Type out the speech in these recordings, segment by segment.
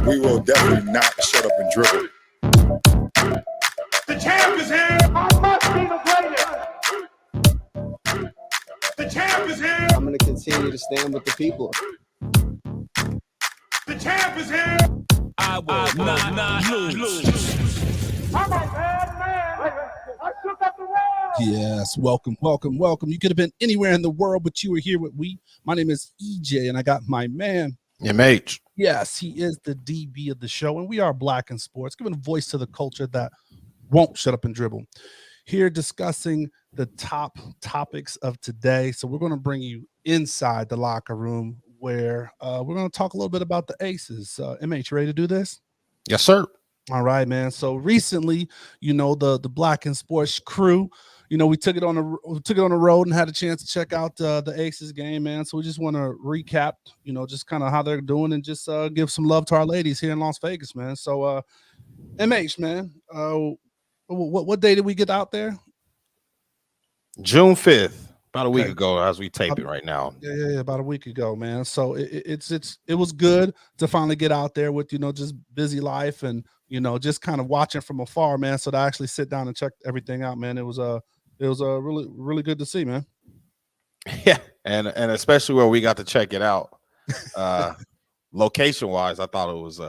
We will definitely not shut up and dribble. The champ is here. I must be the greatest. The champ is here. I'm going to continue to stand with the people. The champ is here. I will not lose. I'm a bad man. I shook up the world. Yes, welcome. You could have been anywhere in the world, but you were here with we. My name is EJ, and I got my man, MH. Yes, he is the DB of the show, and we are Black in Sports, giving a voice to the culture that won't shut up and dribble. Here discussing the top topics of today. So we're going to bring you inside the locker room where we're going to talk a little bit about the Aces. MH, ready to do this? Yes, sir. All right, man. So recently, the Black in Sports crew, we took it on the road and had a chance to check out the Aces game, man. So we just want to recap, just kind of how they're doing and just give some love to our ladies here in Las Vegas, man. So MH, man, what day did we get out there? June 5th, about a week ago, as we tape it right now. Yeah, about a week ago, man. So it was good to finally get out there with just busy life and just kind of watching from afar, man. So to actually sit down and check everything out, man, it was really really good to see, man. Yeah, and especially where we got to check it out, location wise, I thought it was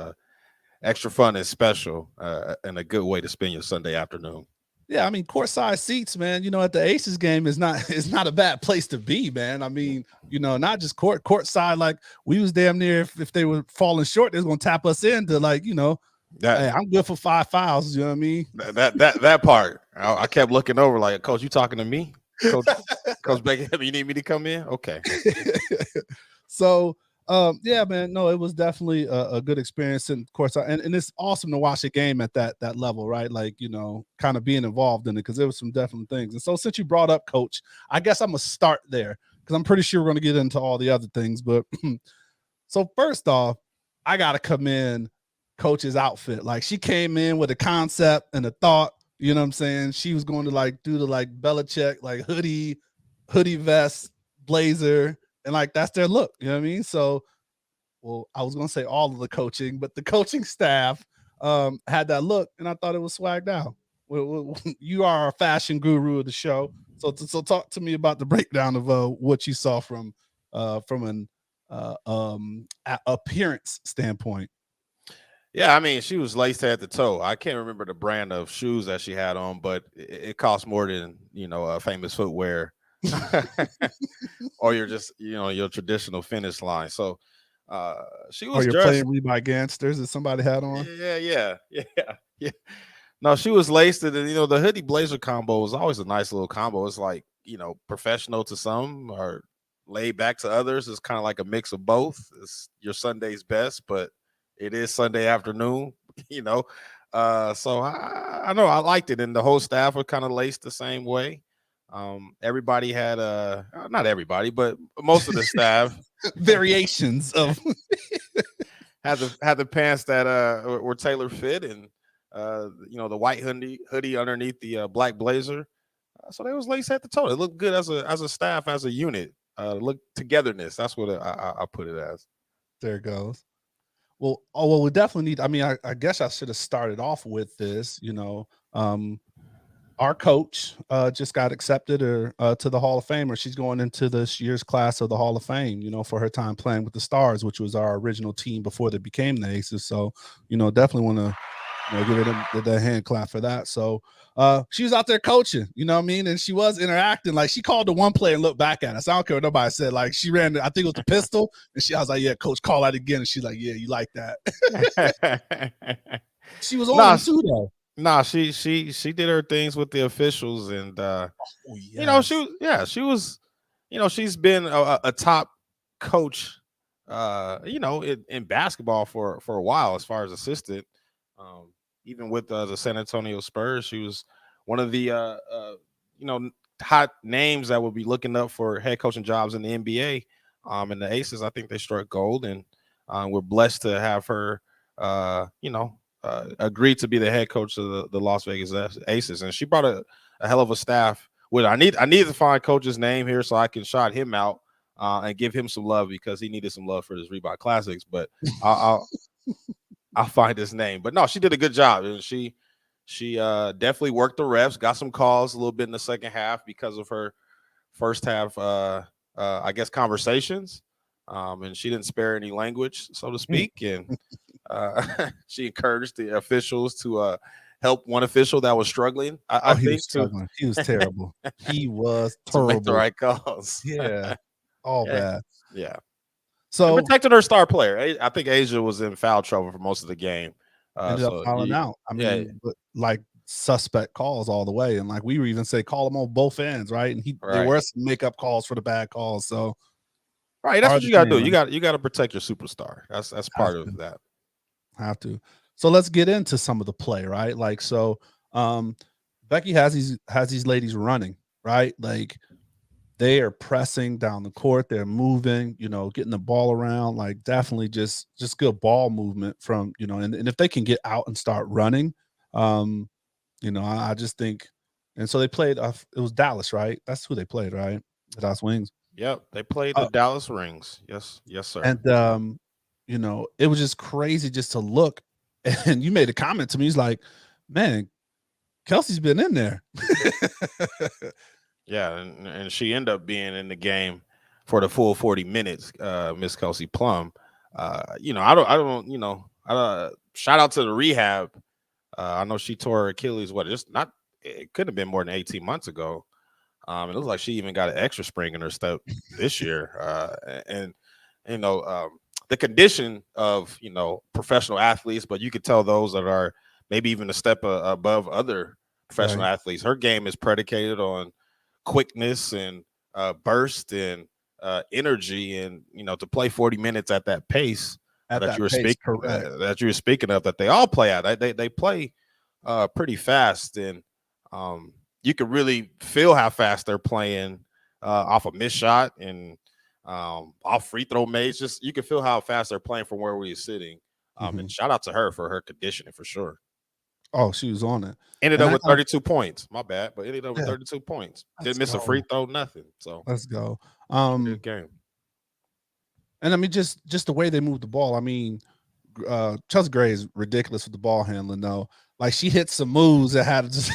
extra fun and special, and a good way to spend your Sunday afternoon. Yeah, I mean, courtside seats, man, at the Aces game is not a bad place to be, man. I mean, not just courtside, like we was damn near if they were falling short, they was gonna tap us into hey, I'm good for 5 fouls, you know what I mean? That part. I kept looking over like, Coach, you talking to me? Coach Becky, you need me to come in? Okay. So yeah, man, no, it was definitely a good experience, and of course, and it's awesome to watch a game at that level, right? Like, kind of being involved in it, because there was some definite things. And so since you brought up Coach, I guess I'm gonna start there because I'm pretty sure we're gonna get into all the other things. But so first off, I gotta commend Coach's outfit. Like, she came in with a concept and a thought, you know what I'm saying? She was going to do the Belichick, hoodie vest, blazer. And that's their look, you know what I mean? So, well, I was gonna say all of the coaching, but the coaching staff had that look, and I thought it was swagged out. You are a fashion guru of the show, so talk to me about the breakdown of what you saw from an appearance standpoint. Yeah, I mean, she was laced head to toe. I can't remember the brand of shoes that she had on, but it cost more than famous footwear. Or you're just your traditional finish line. So she was playing Reebok Gangsters that somebody had on. Yeah. No, she was laced, and the hoodie blazer combo was always a nice little combo. It's like professional to some or laid back to others. It's kind of like a mix of both. It's your Sunday's best, but it is Sunday afternoon. So I know I liked it, and the whole staff were kind of laced the same way. Everybody had not everybody, but most of the staff variations of had the pants that were tailor fit, and the white hoodie underneath the black blazer. So they was laced at the toe. It looked good as a staff, as a unit. Look, togetherness. That's what I put it as. There it goes. Well, we definitely need. I mean, I guess I should have started off with this. Our coach just got accepted to the Hall of Fame, or she's going into this year's class of the Hall of Fame, for her time playing with the Stars, which was our original team before they became the Aces. So, definitely want to give her the hand clap for that. So she was out there coaching, you know what I mean? And she was interacting. Like, she called the one player and looked back at us. I don't care what nobody said. Like, she ran, I think it was the pistol. And I was like, yeah, coach, call that again. And she's like, yeah, you like that. She was on too, though. Nah, she did her things with the officials, and she was she's been a top coach in basketball for a while as far as assistant. Even with the San Antonio Spurs, she was one of the hot names that will be looking up for head coaching jobs in the NBA. And the Aces, I think they struck gold, and we're blessed to have her agreed to be the head coach of the Las Vegas Aces, and she brought a hell of a staff. With I need to find coach's name here so I can shout him out and give him some love, because he needed some love for his Reebok Classics. But I'll find his name. But no, she did a good job, and she definitely worked the refs, got some calls a little bit in the second half because of her first half, I guess, conversations. And she didn't spare any language, so to speak. And she encouraged the officials to help one official that was struggling. I He think was struggling. He was terrible. He was to make the terrible. right calls. Yeah, all Yeah. bad. Yeah. And So protecting her star player. I think Asia was in foul trouble for most of the game. ended up fouling out. I yeah, mean, but like suspect calls all the way, and like we were even say call them on both ends, right? And there right. were some makeup calls for the bad calls. So Right. That's part what of you the gotta game, do. right? You got to protect your superstar. That's part of that. Have to. So let's get into some of the play, right? Like so, Becky has these ladies running, right? Like they are pressing down the court, they're moving, getting the ball around, like definitely just good ball movement from, and if they can get out and start running, I just think, and so they played. It was Dallas, right? That's who they played, right? The Dallas Wings. Yep. They played the Dallas Rings. Yes, sir. And it was just crazy just to look. And you made a comment to me. He's like, "Man, Kelsey's been in there." Yeah, and she ended up being in the game for the full 40 minutes. Miss Kelsey Plum. I don't. Shout out to the rehab. I know she tore her Achilles. It could have been more than 18 months ago. It looks like she even got an extra spring in her step this year. And the condition of professional athletes, but you could tell those that are maybe even a step above other professional athletes. Her game is predicated on quickness and burst and energy, and to play 40 minutes at that pace that you were speaking of, that they all play at. They play pretty fast, and you can really feel how fast they're playing off a missed shot and off free throw mates. Just you can feel how fast they're playing from where we're sitting. And shout out to her for her conditioning for sure. Oh, she was on it. Ended up with 32 points. My bad, but ended up with 32 points. Didn't miss a free throw, nothing. So let's go. Good game. And I mean, just the way they moved the ball. I mean, Chelsea Gray is ridiculous with the ball handling, though. Like she hit some moves that had just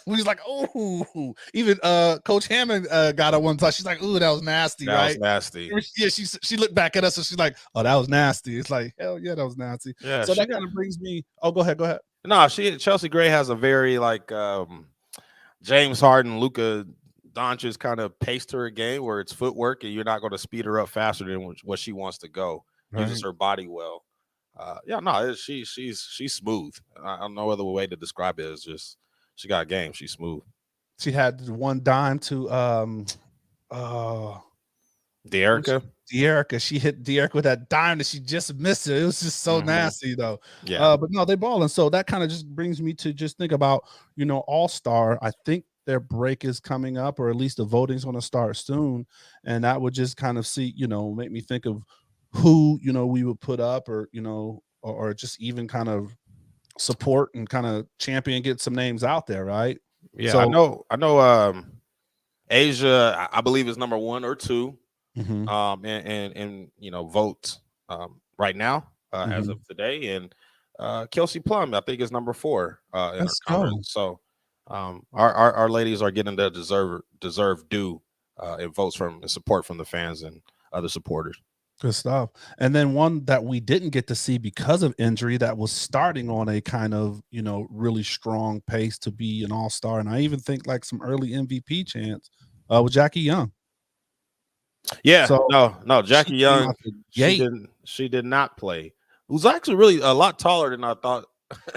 we was like, oh, even Coach Hammon got her one time. She's like, ooh, that was nasty, That right? was nasty. Yeah, she looked back at us and she's like, oh, that was nasty. It's like, hell yeah, that was nasty. Yeah. So that kind of brings me. Oh, go ahead. No, Chelsea Gray has a very James Harden, Luka Doncic kind of pace to her game where it's footwork and you're not going to speed her up faster than what she wants to go. Right. Uses her body well. She's smooth. I don't know other way to describe it. It's just she got a game. She's smooth. She had one dime to De'Erica. She hit De'Erica with that dime that she just missed it. It was just so nasty, though. Yeah. But no, they balling. So that kind of just brings me to just think about, All-Star. I think their break is coming up, or at least the voting's going to start soon. And that would just kind of make me think of who, we would put up, or, or just even kind of support and kind of champion, get some names out there, right? Yeah, so, I know Asia, I believe, is number 1 or 2. And votes right now as of today, and Kelsey Plum I think is number 4 in our conference. So our ladies are getting their deserved due in votes from and support from the fans and other supporters. Good stuff. And then one that we didn't get to see because of injury that was starting on a kind of, really strong pace to be an all-star, and I even think like some early MVP chance with Jackie Young. Yeah, so no, Jackie Young, she did not play. It was actually really a lot taller than I thought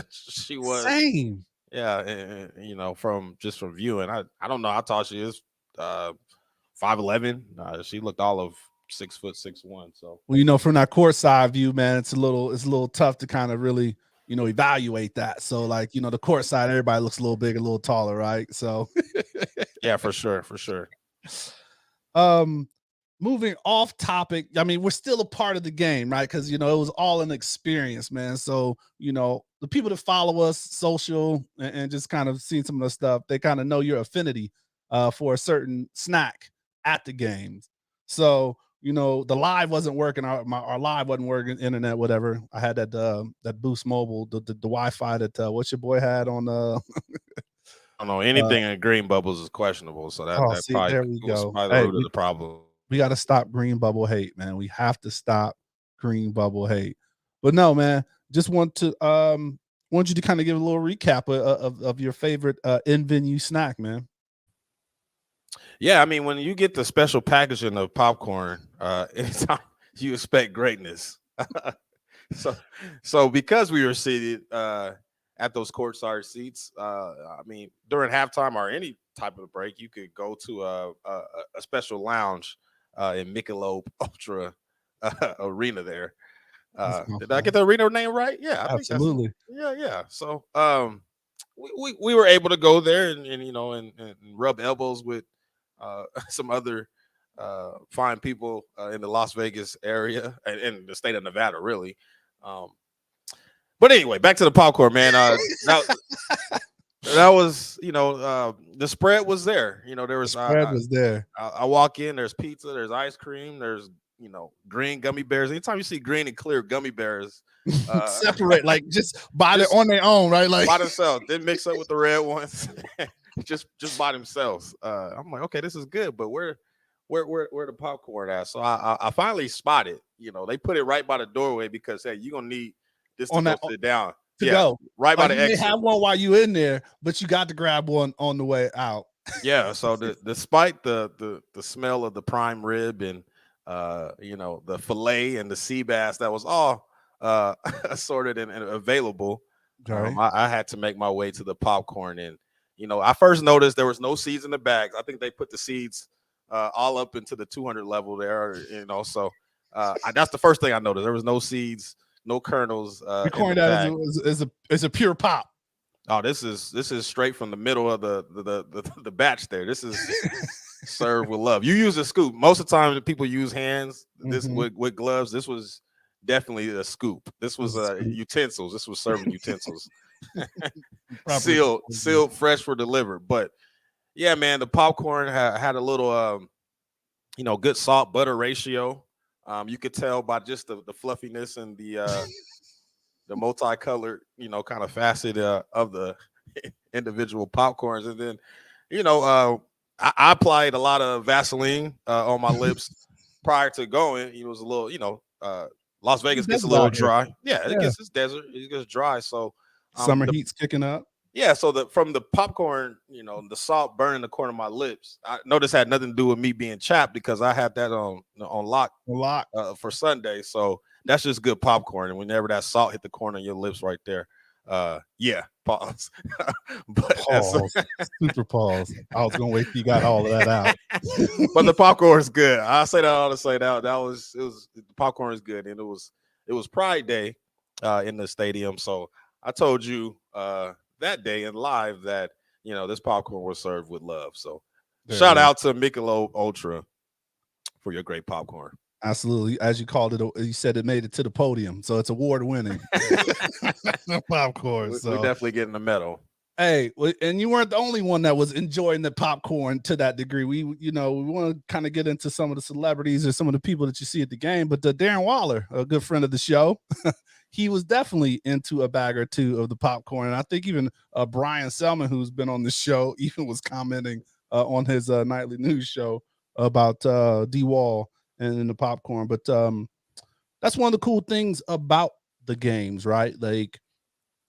she was. Same. Yeah, and, from viewing, I don't know how tall she is. 5'11". She looked all of 6'6'1". So well, from that courtside view, man, it's a little tough to kind of really evaluate that. So like the courtside, everybody looks a little bigger, a little taller, right? So yeah, for sure. Moving off topic, I mean, we're still a part of the game, right? Because it was all an experience, man. So the people that follow us social and just kind of seeing some of the stuff, they kind of know your affinity for a certain snack at the games. So you know, the live wasn't working. Our live wasn't working, internet, whatever. I had that Boost Mobile, the Wi-Fi that what's your boy had on I don't know. Anything in green bubbles is questionable. So that oh, that see, probably there we was go. probably the Hey, root of the problem. we got to stop green bubble hate, man. We have to stop green bubble hate. But no, man, just want you to kind of give a little recap of your favorite in venue snack, man. Yeah, I mean, when you get the special packaging of popcorn, anytime you expect greatness. so so because we were seated at those courtside seats, I mean, during halftime or any type of break, you could go to a special lounge in Michelob Ultra arena there. That's Did I comfortable. get the arena name right? Yeah, I think that's Absolutely. yeah. So we were able to go there and you know and rub elbows with some other fine people in the Las Vegas area and the state of Nevada, really. Um, but anyway, back to the popcorn, man. That was, you know, the spread was there. You know, there The was spread was there. I walk in, there's pizza, there's ice cream, there's you know green gummy bears. Anytime you see green and clear gummy bears, Separate, like just by just on their own, right? Like by themselves, didn't mix up with the red ones, just by themselves. I'm like, okay, this is good, but where the popcorn at? So I finally spotted. You know, they put it right by the doorway because hey, you're gonna need this to on go that sit down. to Yeah, go. right by Like the you may exit. have one while you in there, but you got to grab one on the way out. Yeah. So despite the smell of the prime rib and you know the fillet and the sea bass that was all assorted and available, Okay. I had to make my way to the popcorn and you know I first noticed there was no seeds in the bags. I think they put the seeds all up into the 200 level there. You know, so that's the first thing I noticed. There was no seeds, no kernels in the Recording that bag. is a pure pop. Oh, this is straight from the middle of the batch there. This is served with love. You use a scoop. Most of the time people use hands. This with gloves. This was definitely a scoop. This was utensils. This was serving utensils. sealed fresh for delivered. But yeah, man, the popcorn had a little you know, good salt butter ratio. You could tell by just the fluffiness and the multicolored, you know, kind of facet of the individual popcorns. And then, you know, I applied a lot of Vaseline on my lips prior to going. It was a little, you know, Las Vegas gets a Desert little out here. dry. Yeah, it Yeah. gets it's desert. It gets dry. So Summer heat's kicking up. yeah, so from the popcorn, you know, the salt burning the corner of my lips. I know this had nothing to do with me being chapped because I had that on lock A lot. for Sunday. So that's just good popcorn. And whenever that salt hit the corner of your lips right there, yeah, pause. But Pause. Super pause. I was gonna wait till you got all of that out. but the popcorn is good. I say that all to say that the popcorn is good, and it was Pride Day in the stadium. So I told you that day in live that you know this popcorn was served with love. So shout out to Michelob Ultra for your great popcorn. Absolutely. As you called it, you said it made it to the podium. So it's award winning. Popcorn. We're definitely getting a medal. Hey, and you weren't the only one that was enjoying the popcorn to that degree. We, you know, we want to kind of get into some of the celebrities or some of the people that you see at the game. But Darren Waller, a good friend of the show, he was definitely into a bag or two of the popcorn. And I think even Brian Selman, who's been on the show, even was commenting on his nightly news show about D Wall and the popcorn. But that's one of the cool things about the games, right? Like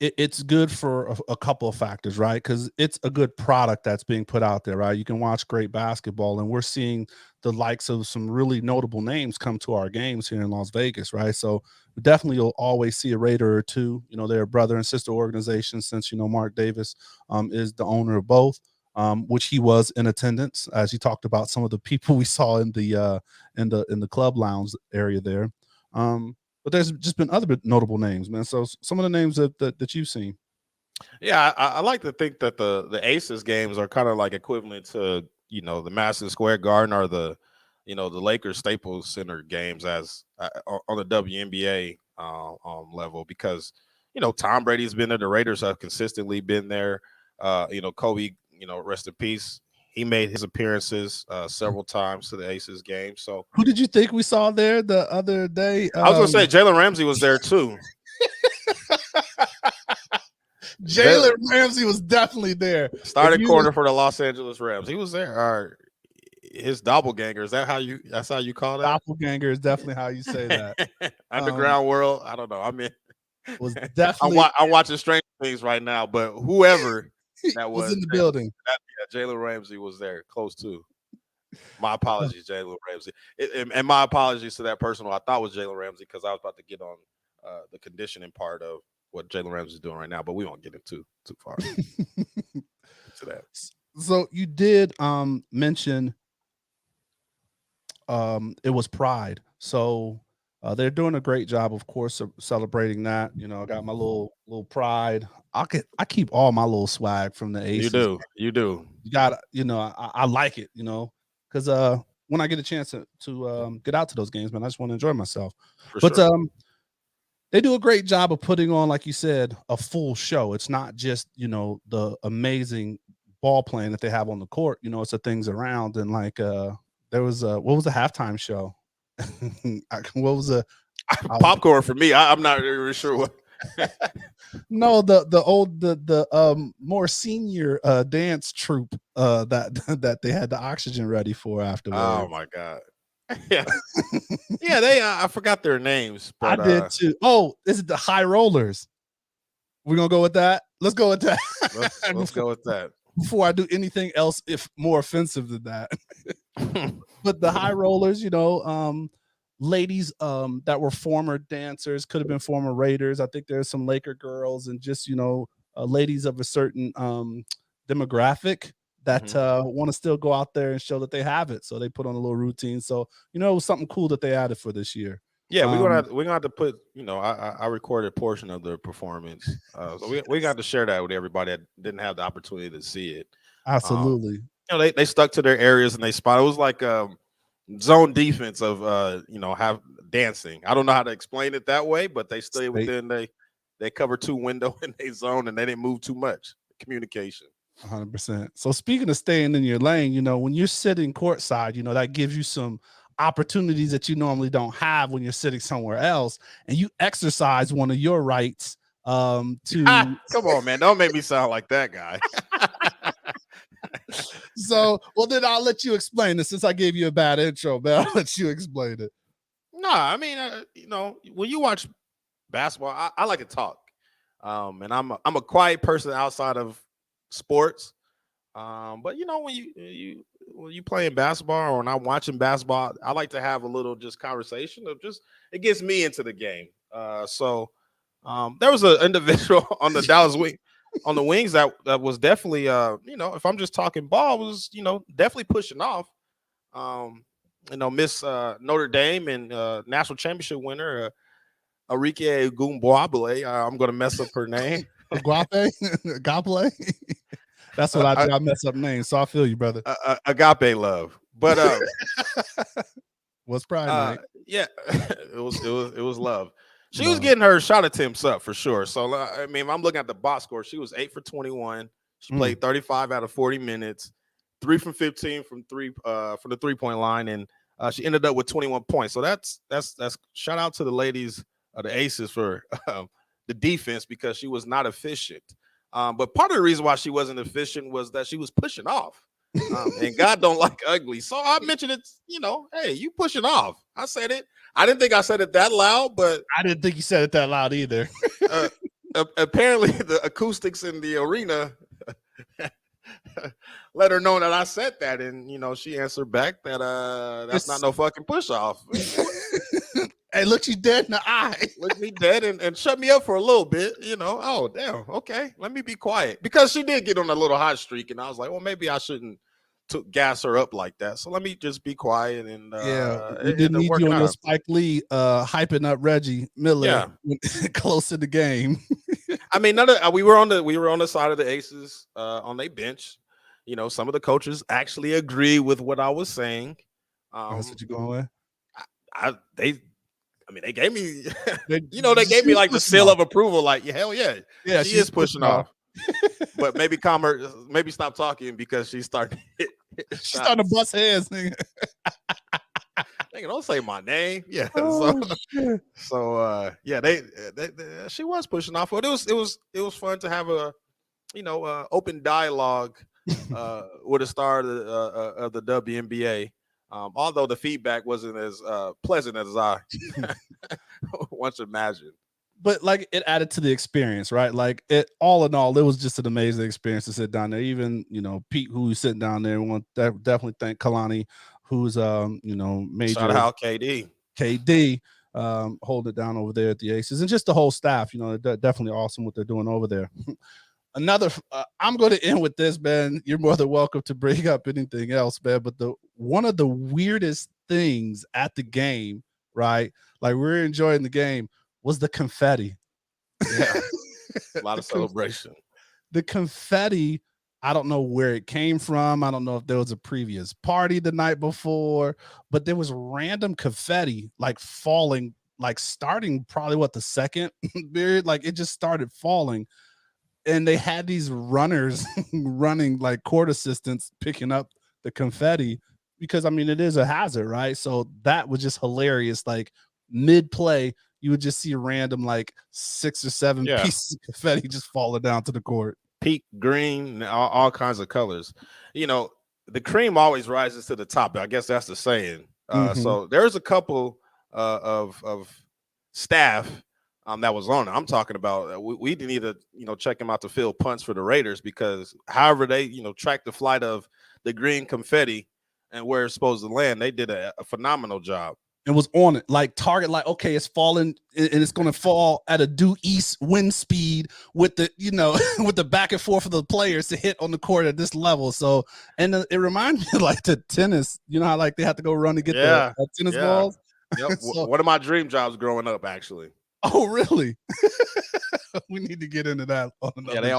it's good for a couple of factors, right? Because it's a good product that's being put out there, right? You can watch great basketball, and we're seeing the likes of some really notable names come to our games here in Las Vegas, right? So definitely you'll always see a Raider or two. You know, they're brother and sister organizations since, you know, Mark Davis is the owner of both. Which he was in attendance, as you talked about some of the people we saw in the club lounge area there. But there's just been other notable names, man. So some of the names that you've seen. Yeah, I like to think that the Aces games are kind of like equivalent to you know the Madison Square Garden or the you know the Lakers Staples Center games as on the WNBA level because you know Tom Brady's been there, the Raiders have consistently been there. You know Kobe, you know rest in peace. he made his appearances several times to the Aces game. So Who did you think we saw there the other day? I was gonna say Jalen Ramsey was there too. Jalen Ramsey was definitely there. Starting corner for the Los Angeles Rams. He was there. Or his doppelganger. Is that how you? That's how you call that? Doppelganger is definitely how you say that. Underground world. I don't know. I mean, was definitely. I'm watching Stranger Things right now, but whoever that was in the building. Jalen Ramsey was there, close to. My apologies, Jalen Ramsey, and my apologies to that person who I thought was Jalen Ramsey because I was about to get on the conditioning part of what Jalen Ramsey is doing right now, but we won't get into too far to that. So you did mention it was Pride, so they're doing a great job, of course, of celebrating that. You know, I got my little Pride. I keep all my little swag from the Aces. You do. You got, you know, I like it, you know, because when I get a chance to get out to those games, man, I just want to enjoy myself. But they do a great job of putting on, like you said, a full show. It's not just, you know, the amazing ball playing that they have on the court. You know, it's the things around. And like there was what was the halftime show? What was a popcorn for me? I'm not really sure what. No, the more senior dance troupe that they had the oxygen ready for afterwards. Oh my god. Yeah. Yeah, they I forgot their names, but I did too. Oh, is it the High Rollers? We're gonna go with that. Let's go with that. Let's go with that. Before I do anything else, if more offensive than that. But the High Rollers, you know, ladies that were former dancers, could have been former Raiders. I think there's some Laker girls and just, you know, ladies of a certain demographic that want to still go out there and show that they have it. So they put on a little routine. So, you know, it was something cool that they added for this year. Yeah, we're gonna have to put, you know, I recorded a portion of the performance. So we got to share that with everybody that didn't have the opportunity to see it. Absolutely. You know, they stuck to their areas and they spot. It was like zone defense of you know, have dancing. I don't know how to explain it that way, but they stayed within they covered 2 window in their zone and they didn't move too much. Communication. 100%. So speaking of staying in your lane, you know, when you're sitting courtside, you know, that gives you some opportunities that you normally don't have when you're sitting somewhere else, and you exercise one of your rights to come on, man, don't make me sound like that guy. So, well, then I'll let you explain it since I gave you a bad intro, but I'll let you explain it. No, I mean, you know, when you watch basketball, I like to talk, and I'm a quiet person outside of sports, but you know, when you playing basketball or when I'm watching basketball, I like to have a little just conversation of just, it gets me into the game. So there was an individual on the Dallas wing, on the wings that was definitely you know, if I'm just talking ball, was, you know, definitely pushing off. You know, Miss Notre Dame and national championship winner Arike Ogunbowale. I'm gonna mess up her name. Agape. That's what I do. I mess up names, so I feel you, brother. Agape love, but what's Pride night? Yeah, it was love. She was getting her shot attempts up for sure. So I mean, if I'm looking at the box score, she was 8 for 21. She played 35 out of 40 minutes, 3 from 15 from the 3-point line, and she ended up with 21 points. So that's shout out to the ladies of the Aces for the defense, because she was not efficient. But part of the reason why she wasn't efficient was that she was pushing off. And God don't like ugly. So I mentioned it, you know, hey, you pushing off. I said it. I didn't think I said it that loud, but I didn't think you said it that loud either. Apparently the acoustics in the arena let her know that I said that. And, you know, she answered back that that's not no fucking push off. Hey, look you dead in the eye. Look me dead and shut me up for a little bit, you know. Oh, damn. Okay, let me be quiet. Because she did get on a little hot streak, and I was like, well, maybe I shouldn't gas her up like that. So let me just be quiet. And we didn't need you on the Spike Lee hyping up Reggie Miller close to the game. I mean, we were on the side of the Aces on their bench. You know, some of the coaches actually agree with what I was saying. That's what you're going with? They gave me, you know, they gave me like the seal of approval. Like, hell yeah, she is pushing off. But maybe maybe stop talking because she's starting She's starting to bust heads, nigga. Nigga, don't say my name. Yeah. Oh, shit. Yeah, they she was pushing off, but it was fun to have a open dialogue with a star of the WNBA. Although the feedback wasn't as pleasant as I once imagined. But like it added to the experience, right? Like it all in all, it was just an amazing experience to sit down there. Even Pete, who's sitting down there, want to definitely thank Kalani, who's major Shout out KD hold it down over there at the Aces, and just the whole staff. They're definitely awesome what they're doing over there. Another, I'm going to end with this, man. You're more than welcome to bring up anything else, man. But one of the weirdest things at the game, right? Like we're enjoying the game, was the confetti. Yeah, a lot of celebration. The confetti, I don't know where it came from. I don't know if there was a previous party the night before, but there was random confetti like falling, like starting probably the second period. Like it just started falling. And they had these runners running like court assistants picking up the confetti because it is a hazard, right? So that was just hilarious. Like mid play, you would just see random like 6 or 7 pieces of confetti just falling down to the court. Peak green, all kinds of colors. The cream always rises to the top. I guess that's the saying. So there's a couple of staff that was on it. I'm talking about we didn't either check them out to fill punts for the Raiders because however they track the flight of the green confetti and where it's supposed to land, they did a phenomenal job. And was on it like target, like okay, it's falling and it's going to fall at a due east wind speed with the with the back and forth of the players to hit on the court at this level. So and it reminds me like the tennis, how like they have to go run to get the tennis balls. Yep. So, one of my dream jobs growing up, actually. Oh, really? We need to get into that. Yeah, they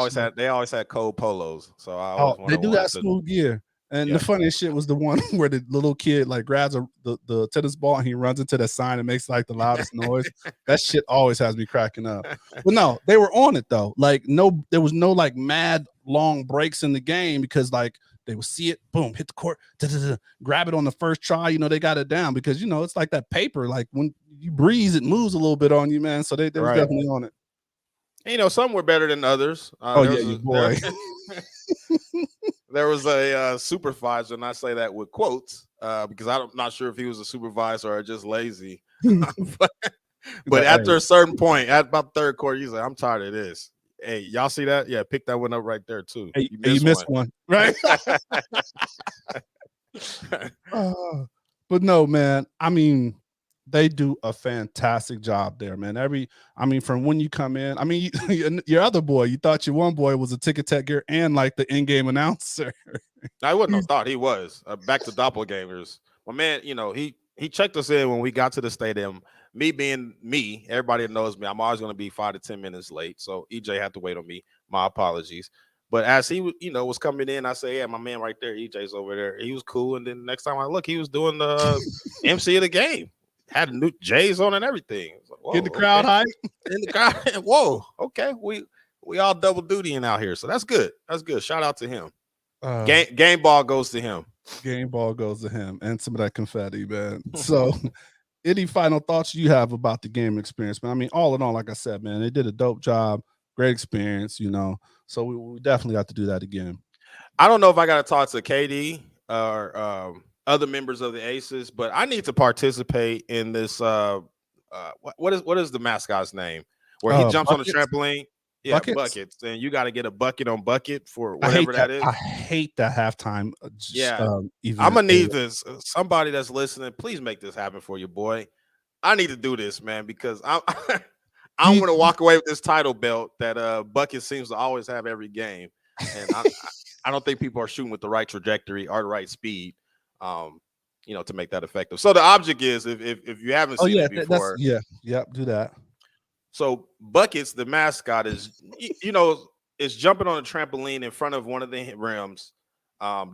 always had cold polos. So they do that smooth gear. And the funniest shit was the one where the little kid like grabs the tennis ball and he runs into that sign and makes like the loudest noise. That shit always has me cracking up. But no, they were on it though. Like there was no like mad long breaks in the game because like they would see it, boom, hit the court, grab it on the first try. They got it down because it's like that paper. Like when you breeze, it moves a little bit on you, man. So they was definitely on it. Some were better than others. Boy. There was a supervisor, and I say that with quotes because I'm not sure if he was a supervisor or just lazy. but after a certain point, at about third quarter, he's like, "I'm tired of this." Hey, y'all see that? Yeah, pick that one up right there too. Hey, you missed one, right? But no, man. They do a fantastic job there, man. From when you come in, your other boy, you thought your one boy was a ticket taker and like the in-game announcer. I wouldn't have thought he was. Back to doppelgangers. My man, he checked us in when we got to the stadium. Me being me, everybody knows me. I'm always going to be 5 to 10 minutes late. So EJ had to wait on me. My apologies. But as he, was coming in, I say, yeah, my man right there, EJ's over there. He was cool. And then next time I look, he was doing the MC of the game. Had new J's on and everything. Like, get the crowd hype. In the crowd. Whoa. Okay. We all double dutying out here. So that's good. That's good. Shout out to him. Game ball goes to him. Game ball goes to him and some of that confetti, man. So any final thoughts you have about the game experience, man? All in all, like I said, man, they did a dope job. Great experience, So we definitely have to do that again. I don't know if I got to talk to KD or other members of the Aces, but I need to participate in this. What is the mascot's name? Where he jumps buckets? On the trampoline. Yeah, buckets. And you got to get a bucket on bucket for whatever that is. I hate that halftime. I'm gonna need this. Somebody that's listening, please make this happen for your boy. I need to do this, man, because I want to walk away with this title belt that Bucket seems to always have every game, and I don't think people are shooting with the right trajectory or the right speed. To make that effective. So the object is if you haven't seen it before, do that. So Buckets, the mascot, is jumping on a trampoline in front of one of the rims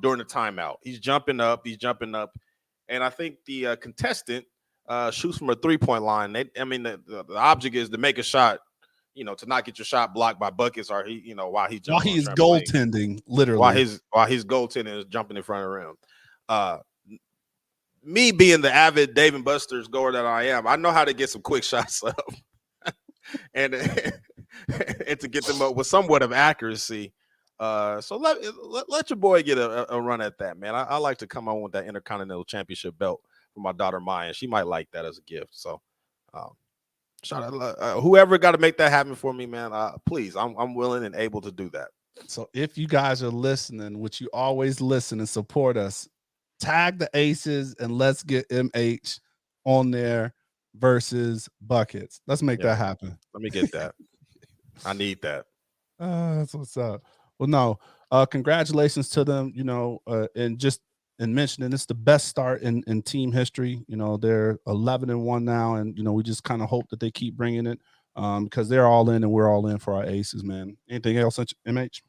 during the timeout. He's jumping up, and I think the contestant shoots from a 3-point line. The object is to make a shot, to not get your shot blocked by buckets, or while he is goaltending, literally. While he's goaltending is jumping in front of the rim. Me being the avid Dave and Buster's goer that I am, I know how to get some quick shots up and to get them up with somewhat of accuracy. So let your boy get a run at that, man. I like to come on with that Intercontinental Championship belt for my daughter Maya. She might like that as a gift. So shout out whoever got to make that happen for me, man. Please, I'm willing and able to do that. So if you guys are listening, which you always listen and support us, tag the Aces and let's get MH on there versus buckets. Let's make that happen. Let me get that. I need that. That's what's up. Well, no, congratulations to them, and mentioning it's the best start in team history. They're 11-1 now, and we just kind of hope that they keep bringing it because they're all in and we're all in for our Aces, man. Anything else, MH?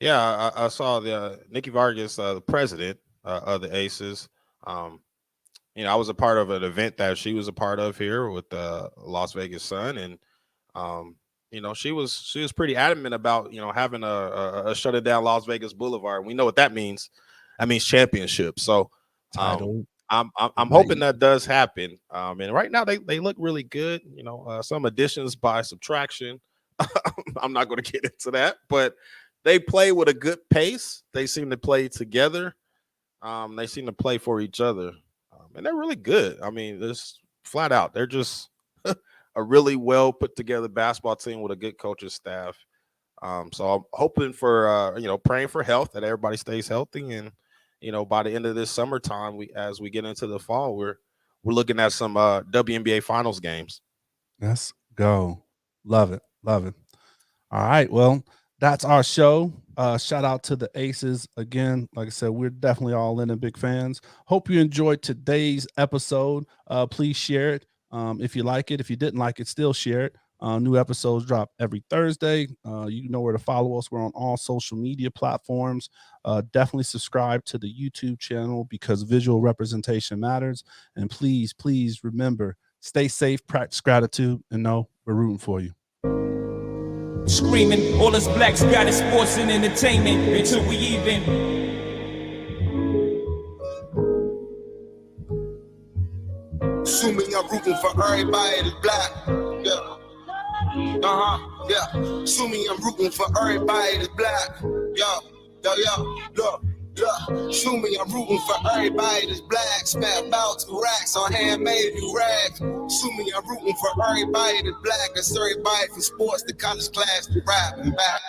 Yeah, I saw the Nikki Vargas, the president of the Aces. I was a part of an event that she was a part of here with the Las Vegas Sun, and she was pretty adamant about having a shut it down Las Vegas Boulevard. We know what that means. That means championship. So I'm hoping that does happen. And right now they look really good. Some additions by subtraction. I'm not going to get into that, but they play with a good pace. They seem to play together. They seem to play for each other, and they're really good. I mean, just flat out, they're just a really well put together basketball team with a good coaching staff. So I'm hoping for praying for health, that everybody stays healthy, and by the end of this summertime, as we get into the fall, we're looking at some WNBA finals games. Let's go. Love it. All right. Well, that's our show. Shout out to the Aces again. Like I said, we're definitely all in and big fans. Hope you enjoyed today's episode. Please share it if you like it. If you didn't like it, still share it. New episodes drop every Thursday. You know where to follow us. We're on all social media platforms. Definitely subscribe to the YouTube channel because visual representation matters. And please remember, stay safe, practice gratitude, and know we're rooting for you. Screaming, all us blacks got is sports and entertainment until we even. Assuming I'm rooting for everybody that's black. Yeah. Yeah. Assuming I'm rooting for everybody that's black. Yeah. Look. Assuming I'm rooting for everybody that's black. Spent about 2 racks on handmade new rags. Assuming I'm rooting for everybody that's black. That's everybody from sports to college class to rap and back.